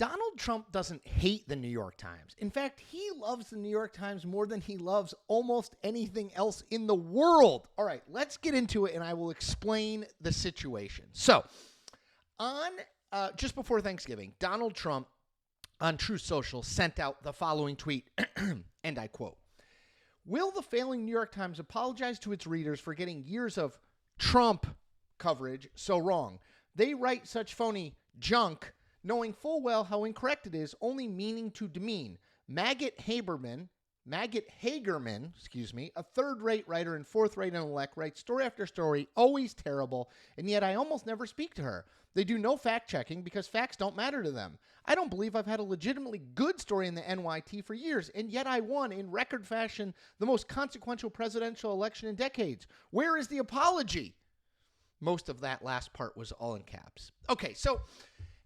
Donald Trump doesn't hate the New York Times. In fact, he loves the New York Times more than he loves almost anything else in the world. All right, let's get into it, and I will explain the situation. So, on just before Thanksgiving, Donald Trump on Truth Social sent out the following tweet, and I quote, "Will the failing New York Times apologize to its readers for getting years of Trump coverage so wrong? They write such phony junk, knowing full well how incorrect it is, only meaning to demean. Maggot Hagerman, a third-rate writer and fourth-rate intellect, writes story after story, always terrible, and yet I almost never speak to her. They do no fact-checking because facts don't matter to them. I don't believe I've had a legitimately good story in the NYT for years, and yet I won in record fashion the most consequential presidential election in decades. Where is the apology?" Most of that last part was all in caps. Okay, so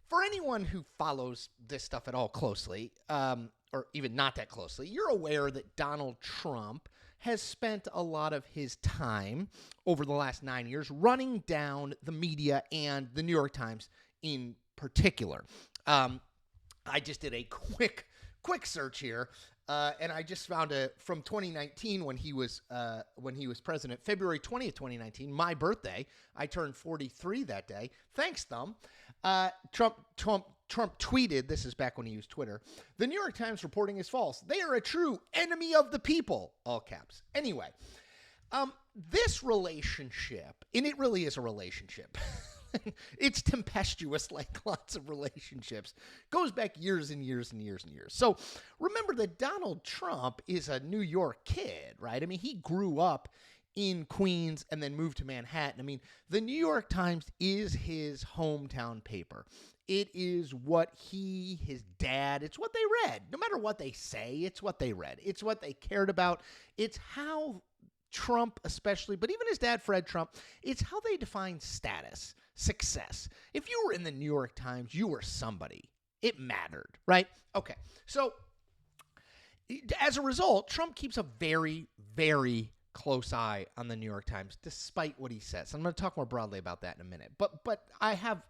for anyone who follows this stuff at all closely, or even not that closely, you're aware that Donald Trump has spent a lot of his time over the last 9 years running down the media and the New York Times in particular. I just did a quick search here, and I just found from 2019 when he was president, February 20th, 2019, my birthday. I turned 43 that day. Thanks, Thumb. Trump tweeted, this is back when he used Twitter, "The New York Times reporting is false. They are a true enemy of the people," all caps. Anyway, this relationship, and it really is a relationship. It's tempestuous like lots of relationships. Goes back years and years and years and years. So remember that Donald Trump is a New York kid, right? I mean, he grew up in Queens and then moved to Manhattan. I mean, the New York Times is his hometown paper. It is what his dad, it's what they read. No matter what they say, it's what they read. It's what they cared about. It's how Trump especially, but even his dad, Fred Trump, it's how they define status, success. If you were in the New York Times, you were somebody. It mattered, right? Okay, so as a result, Trump keeps a very, very close eye on the New York Times, despite what he says. I'm going to talk more broadly about that in a minute, but I have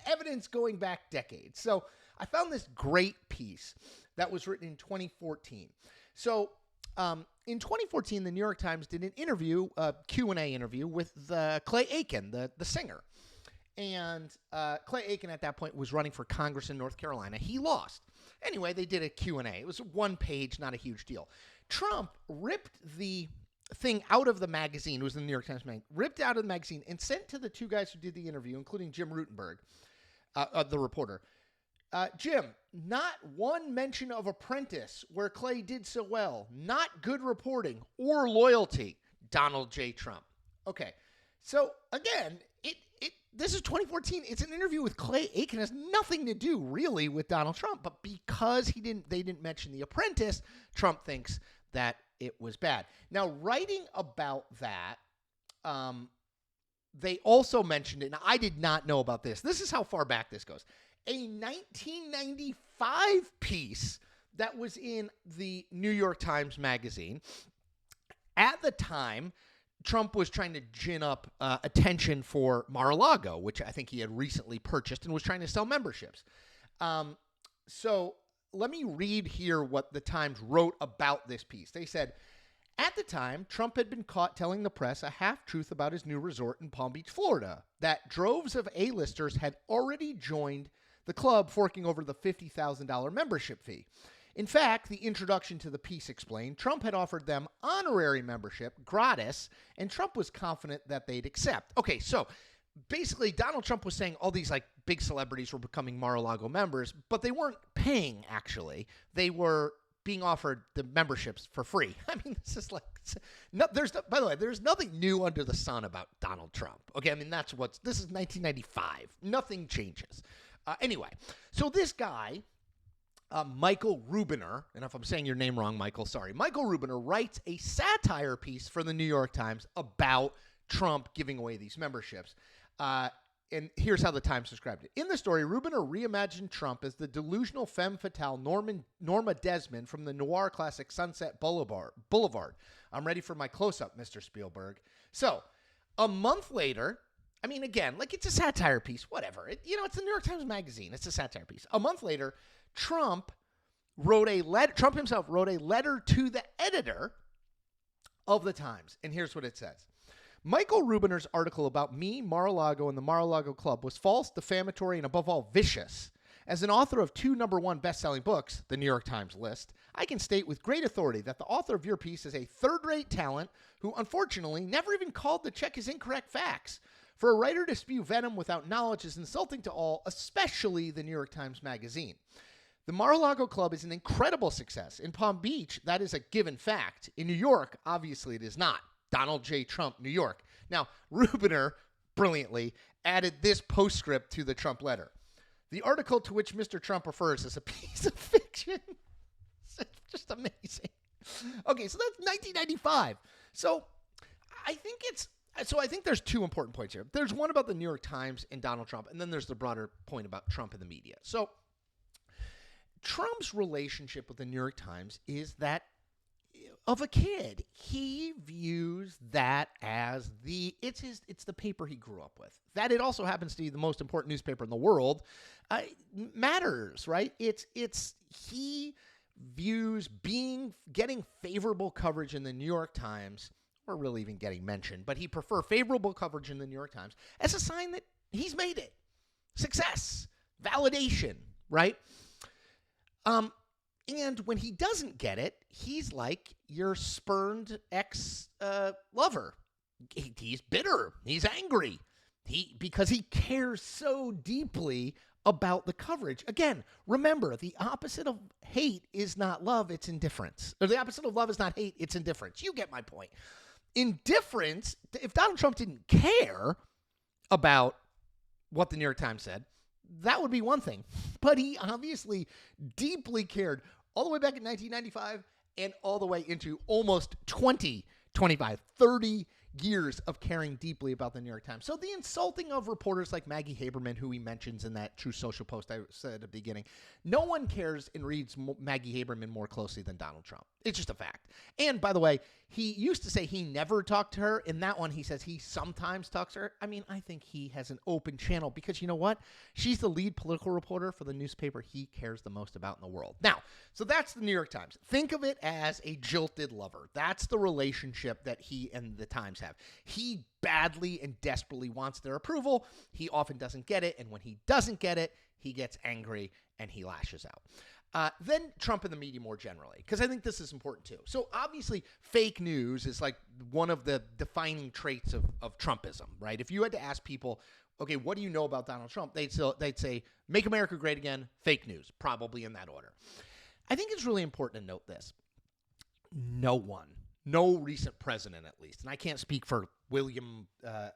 evidence going back decades. So I found this great piece that was written in 2014. So in 2014, the New York Times did an interview, a Q&A interview with Clay Aiken, the singer. And Clay Aiken at that point was running for Congress in North Carolina. He lost. Anyway, they did a Q&A. It was one page, not a huge deal. Trump ripped the thing out of the magazine. It was the New York Times magazine. Ripped out of the magazine and sent to the two guys who did the interview, including Jim Rutenberg, the reporter. Jim, not one mention of Apprentice, where Clay did so well. Not good reporting or loyalty. Donald J. Trump. Okay, so again, this is 2014. It's an interview with Clay Aiken. It has nothing to do really with Donald Trump, but because they didn't mention The Apprentice, Trump thinks that it was bad. Now, writing about that, they also mentioned it. Now, I did not know about this. This is how far back this goes. A 1995 piece that was in the New York Times magazine. At the time, Trump was trying to gin up attention for Mar-a-Lago, which I think he had recently purchased and was trying to sell memberships. So let me read here what the Times wrote about this piece. They said, at the time, Trump had been caught telling the press a half-truth about his new resort in Palm Beach, Florida, that droves of A-listers had already joined the club, forking over the $50,000 membership fee. In fact, the introduction to the piece explained, Trump had offered them honorary membership, gratis, and Trump was confident that they'd accept. Okay, so basically Donald Trump was saying all these like big celebrities were becoming Mar-a-Lago members, but they weren't paying actually. They were being offered the memberships for free. I mean, this is like, by the way, there's nothing new under the sun about Donald Trump. Okay, I mean, this is 1995. Nothing changes. Anyway, so this guy, Michael Rubiner, and if I'm saying your name wrong, Michael, sorry. Michael Rubiner writes a satire piece for the New York Times about Trump giving away these memberships. And here's how the Times described it. In the story, Rubiner reimagined Trump as the delusional femme fatale Norma Desmond from the noir classic Sunset Boulevard. I'm ready for my close-up, Mr. Spielberg. So, a month later, I mean, again, like it's a satire piece, whatever. It's the New York Times Magazine. It's a satire piece. A month later, Trump himself wrote a letter to the editor of the Times. And here's what it says. Michael Rubiner's article about me, Mar-a-Lago, and the Mar-a-Lago Club was false, defamatory, and above all, vicious. As an author of 2 #1 best-selling books, the New York Times list, I can state with great authority that the author of your piece is a third-rate talent who, unfortunately, never even called to check his incorrect facts. For a writer to spew venom without knowledge is insulting to all, especially the New York Times Magazine. The Mar-a-Lago Club is an incredible success. In Palm Beach, that is a given fact. In New York, obviously it is not. Donald J. Trump, New York. Now, Rubiner, brilliantly, added this postscript to the Trump letter. The article to which Mr. Trump refers is a piece of fiction. It's just amazing. Okay, so that's 1995. So I think there's 2 important points here. There's one about the New York Times and Donald Trump, and then there's the broader point about Trump and the media. So Trump's relationship with the New York Times is that of a kid. He views that as it's the paper he grew up with. That it also happens to be the most important newspaper in the world matters, right? He views getting favorable coverage in the New York Times, or really even getting mentioned, but he prefer favorable coverage in the New York Times as a sign that he's made it. Success, validation, right? And when he doesn't get it, he's like your spurned ex-lover. He's bitter. He's angry. Because he cares so deeply about the coverage. Again, remember, the opposite of hate is not love, it's indifference. Or the opposite of love is not hate, it's indifference. You get my point. Indifference, if Donald Trump didn't care about what the New York Times said, that would be one thing. But he obviously deeply cared all the way back in 1995 and all the way into almost 30 years of caring deeply about the New York Times. So the insulting of reporters like Maggie Haberman, who he mentions in that True Social post I said at the beginning, no one cares and reads Maggie Haberman more closely than Donald Trump. It's just a fact. And by the way, he used to say he never talked to her. In that one, he says he sometimes talks to her. I mean, I think he has an open channel because you know what? She's the lead political reporter for the newspaper he cares the most about in the world. Now, so that's the New York Times. Think of it as a jilted lover. That's the relationship that he and the Times have. He badly and desperately wants their approval. He often doesn't get it. And when he doesn't get it, he gets angry and he lashes out. Then Trump and the media more generally, because I think this is important too. So obviously fake news is like one of the defining traits of Trumpism, right? If you had to ask people, okay, what do you know about Donald Trump? They'd say, make America great again, fake news, probably in that order. I think it's really important to note this. No recent president at least, and I can't speak for William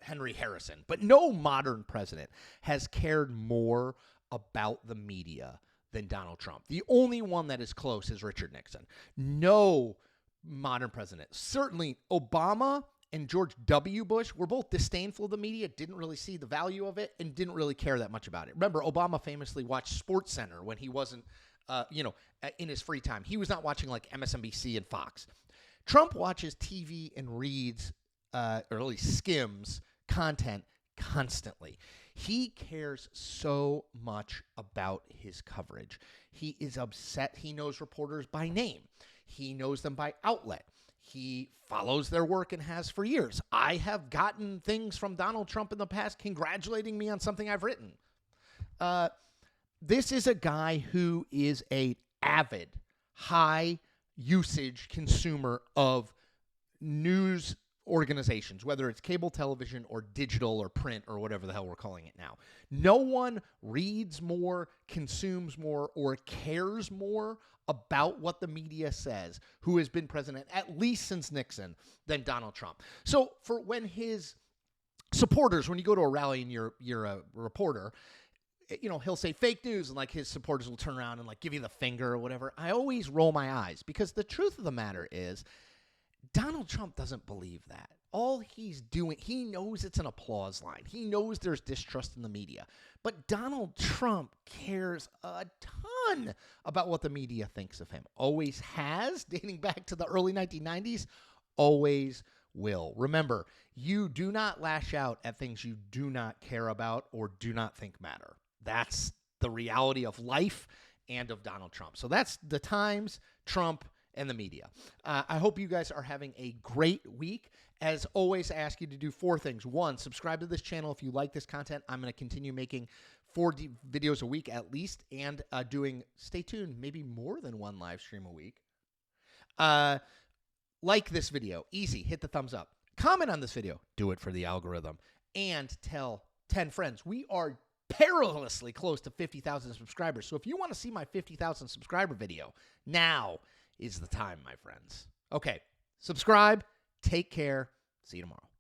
Henry Harrison, but no modern president has cared more about the media than Donald Trump. The only one that is close is Richard Nixon. No modern president. Certainly Obama and George W. Bush were both disdainful of the media, didn't really see the value of it, and didn't really care that much about it. Remember, Obama famously watched SportsCenter when he wasn't, in his free time. He was not watching like MSNBC and Fox. Trump watches TV and reads, or at least skims, content constantly. He cares so much about his coverage. He is upset. He knows reporters by name. He knows them by outlet. He follows their work and has for years. I have gotten things from Donald Trump in the past congratulating me on something I've written. This is a guy who is an avid, high-usage consumer of news organizations, whether it's cable television or digital or print or whatever the hell we're calling it now. No one reads more, consumes more, or cares more about what the media says who has been president at least since Nixon than Donald Trump. So for when his supporters, when you go to a rally and you're a reporter, he'll say fake news and like his supporters will turn around and like give you the finger or whatever. I always roll my eyes because the truth of the matter is Donald Trump doesn't believe that. All he's doing, he knows it's an applause line. He knows there's distrust in the media. But Donald Trump cares a ton about what the media thinks of him. Always has, dating back to the early 1990s, always will. Remember, you do not lash out at things you do not care about or do not think matter. That's the reality of life, and of Donald Trump. So that's the Times, Trump, and the media. I hope you guys are having a great week. As always, I ask you to do 4 things. 1, subscribe to this channel if you like this content. I'm going to continue making 4 videos a week at least, and stay tuned, maybe more than 1 live stream a week. Like this video. Easy. Hit the thumbs up. Comment on this video. Do it for the algorithm. And tell 10 friends. We are perilously close to 50,000 subscribers. So if you want to see my 50,000 subscriber video, now is the time, my friends. Okay, subscribe, take care, see you tomorrow.